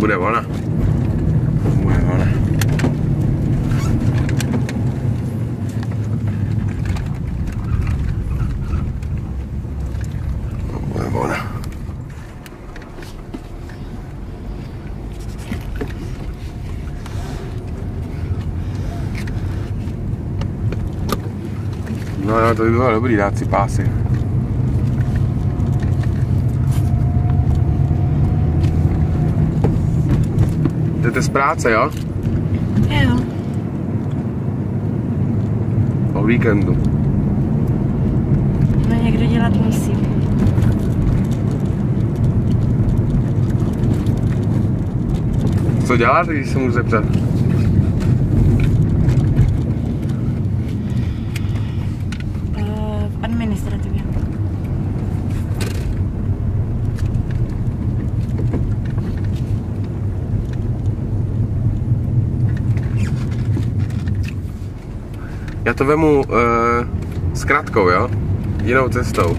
bude ona. Bude ona. Bude ona. No jo, to by bylo dobrý dát si pásy. Jdete z práce, jo? Jo. O víkendu. No někdo dělat musí. Co děláte, když se můžu zeptat? V administrativě. Já to vemu s kratkou, jo? Jinou cestou.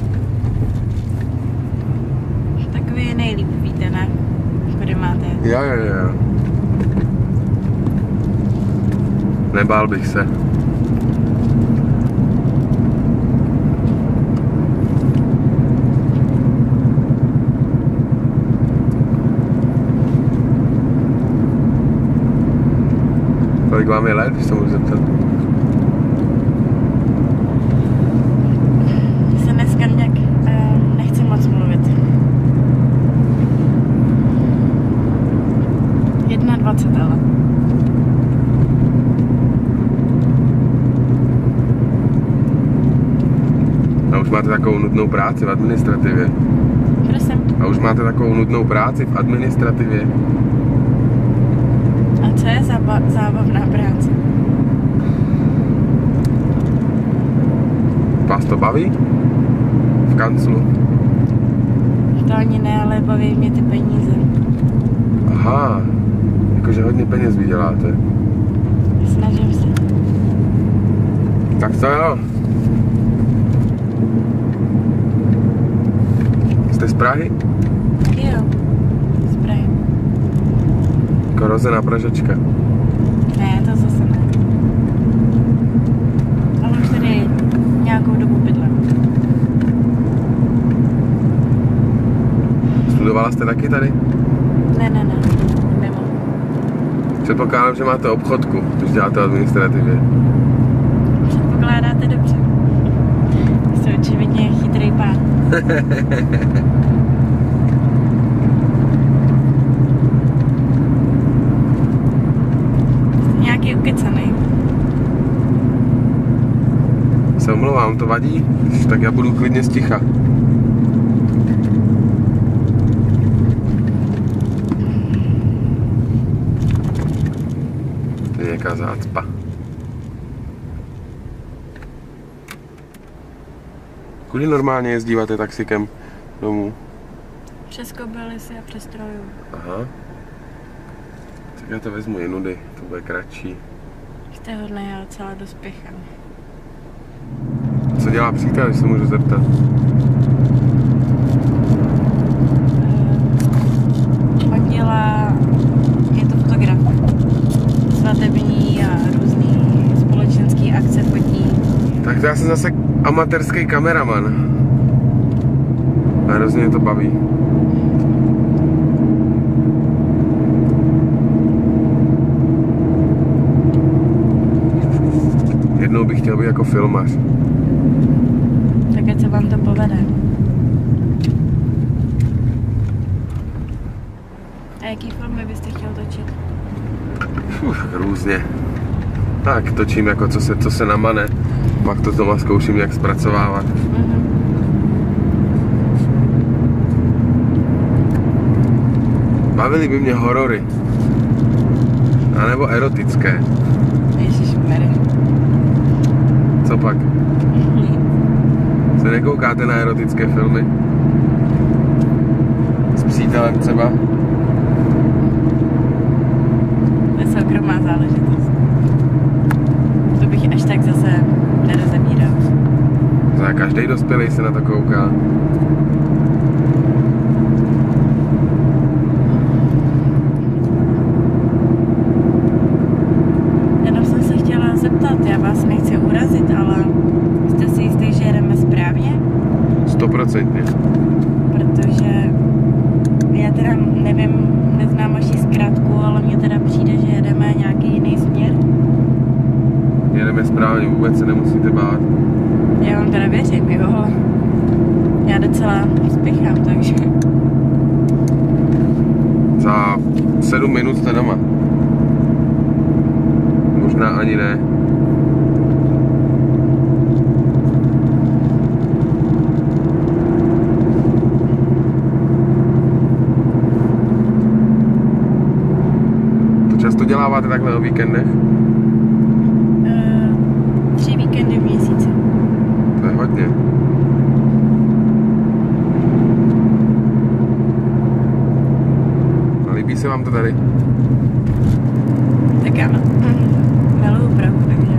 Tak vy nejlíp víte, ne? Kudy máte. Jo. Nebál bych se. Kolik vám je let, když se můžu zeptat? Se dneska nějak nechci moc mluvit. 21, ale. A už máte takovou nudnou práci v administrativě. Prosím. A už máte takovou nudnou práci v administrativě. A co je zábavná práce? Vás to baví? V kanclu? To ani ne, ale baví mě ty peníze. Aha, jakože hodně peněz vyděláte. Snažím se. Tak to jo. Jste z Prahy? Jo, z Prahy. Jako rozená Pražačka. Ne, to zase ne. Ale už tady nějakou dobu bydlím. Studovala jste taky tady? Ne, mimo. Předpokládám, že máte obchodku, když děláte v administrativě. Předpokládáte dobře. Jste očividně chytrý pán. Jste nějaký ukecanej. Se omlouvám, to vadí? Tak já budu klidně sticha. To je nějaká zácpa. Kudy normálně jezdíváte taxikem domů? Přes Kobylisy a přes Troju. Aha. Tak já to vezmu jinudy, to bude kratší. Jste hodnej, já docela dospěchám. Co dělá přítel, když se můžu zeptat? On dělá, je to fotograf. Svatební a různý společenský akce fotí. Tak to já jsem zase amatérský kameraman. A hrozně mě to baví. Jednou bych chtěl být jako filmař. Tak ať se vám to povede. A jaký filmy byste chtěl točit? Různě. Tak točím jako co se namane. Pak to doma zkouším, jak zpracovávat. Bavily by mě horory. A nebo erotické. Ježišmarja. Co pak? Se nekoukáte na erotické filmy? S přítelem třeba? To je soukromá záležitost. To bych až tak zase nerozebíral. Každý dospělý se na to kouká. 100%. Protože já teda nevím, neznám vaši zkrátku, ale mně teda přijde, že jedeme nějaký jiný směr. Jedeme správně, vůbec se nemusíte bát. Já vám teda věřím, jo, ale já docela spěchám, takže... Za 7 minut jste doma. Možná ani ne. To často děláváte takhle o víkendech? 3 víkendy v měsíci. To je hodně. A líbí se vám to tady? Tak ano. Miluju Prahu, takže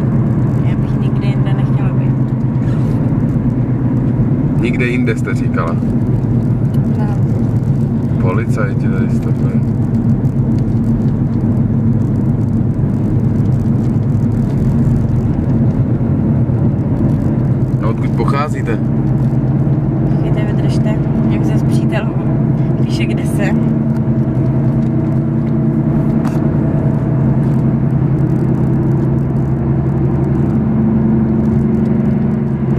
já bych nikdy jinde nechtěla být. Nikde jinde jste říkala. No. Policajti tady stopují. A odkud pocházíte? Chyte, vydržte, jak se s přítelů píše, kde jsem.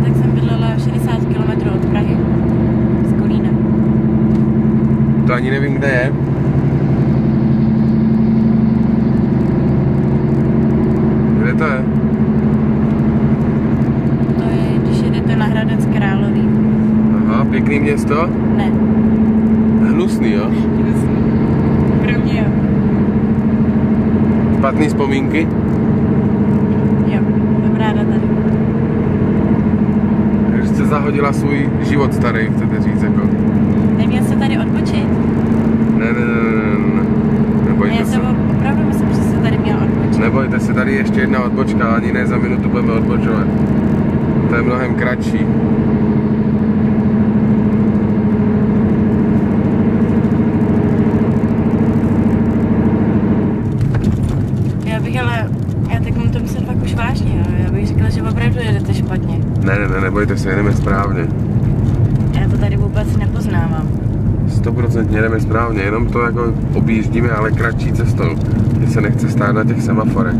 Tak jsem bydlela 60 km od Prahy, z Kolína. To ani nevím, kde je. Kde to je? To je, když jedete na Hradec Králové. Aha, pěkný město. Ne. Hnusný, jo? Pro mě jo. Špatný vzpomínky. Jo, jsem ráda tady. Když jste zahodila svůj život starý, chcete říct jako. Neměl se tady odbočit? Ne. Nebojte Já se. jsem opravdu myslím, že se tady měl odbočit. Nebojte se, tady ještě jedna odbočka, ani ne za minutu budeme odbočovat. To je mnohem kratší. Já tak mám to myslet fakt už vážně, jo. Já bych řekla, že opravdu jedete špatně. Ne, nebojte se, jedeme správně. Já to tady vůbec nepoznávám. 100% jedeme správně, jenom to jako objíždíme, ale kratší cestou. Mně se nechce stát na těch semaforech.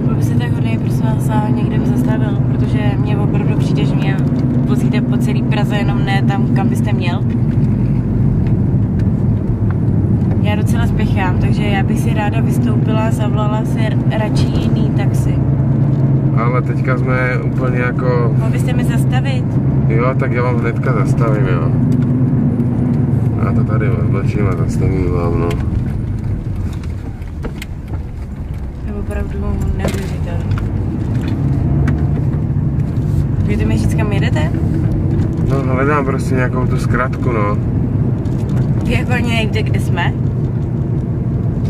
Byl by si tak hodnej, prosím vás, a někde by zastavil, protože mně opravdu přijde, že mě vozíte po celý Praze, jenom ne tam, kam byste měl. Já docela spěchám, takže já bych si ráda vystoupila a zavolala si radši jiný taxi. Ale teďka jsme úplně jako... Mohl byste mi zastavit? Jo, tak já vám hnedka zastavím, jo. Já to tady odbočím a zastavím vám, no. Je opravdu neuvěřitelný. Můžete mi říct, kam jedete? No, hledám prostě nějakou tu zkratku, no. Jako někde, kde jsme?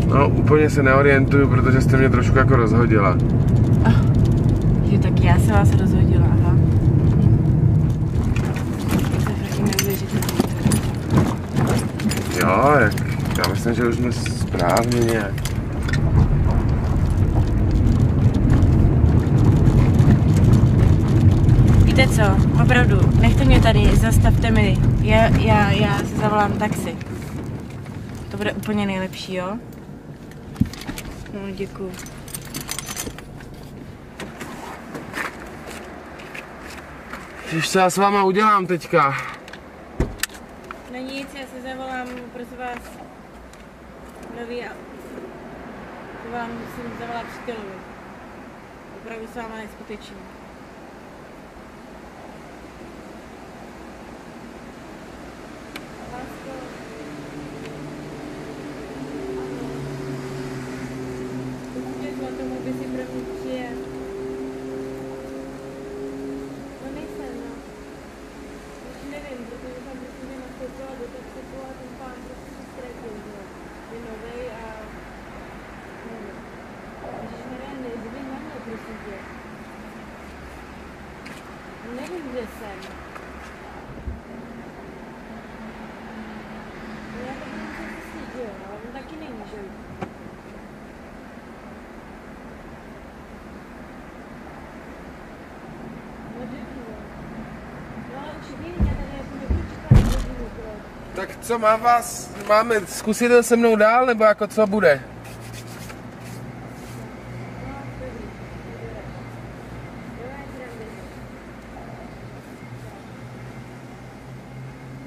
No, úplně se neorientuju, protože jste mě trošku jako rozhodila. Jo, tak já se vás rozhodila, aha. To je taky neuvěřitelný. Jo, já myslím, že už jsme správně nějak. Víte co, opravdu, nechte mě tady, zastavte mi, já si zavolám taxi. To bude úplně nejlepší, jo? No, děkuju. Víš, co já s váma udělám teďka? No nic, já si zavolám, prosím vás, nový a... To vám musím zavolat přítelovi. Opravdu s váma neskutečný. Tomu by si pro mě přijet. No nejsem, no. Už nevím, protože tam myslím, že nastoupila do taxiku a ten pán prostě se ztratil, že jo. Je novej a... nevím. Ježišmarja, nezvyň na mě, prosím tě. Nevím, kde jsem. No já tak nemůžu zjistit, že jo, ale on taky není, že jo. co, máme zkusit se mnou dál, nebo jako co bude?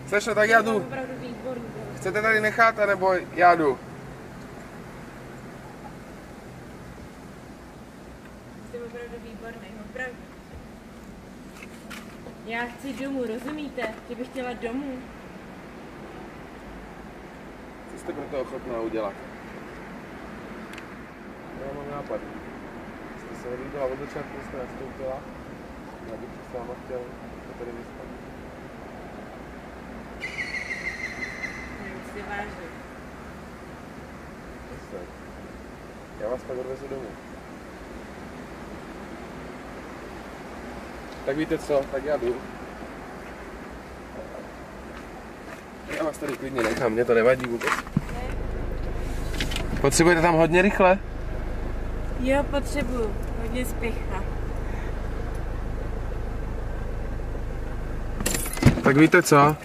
Sešo, tak já jdu. Chcete tady nechat, nebo já jdu? Jste opravdu výborný, opravdu. Já chci domů, rozumíte? Že bych chtěla domů. Co jste pro to ochotná udělat? Já mám nápad. Jste se líbila od začátku, jste nastoupila. Já bych se s váma chtěl tady vyspat. Nemyslí vážně. Já vás pak odvezu domů. Tak víte co, tak já jdu. Já vás tady klidně nechám, mě to nevadí vůbec. Potřebujete tam hodně rychle? Jo, potřebuju. Hodně spěcha. Tak víte co?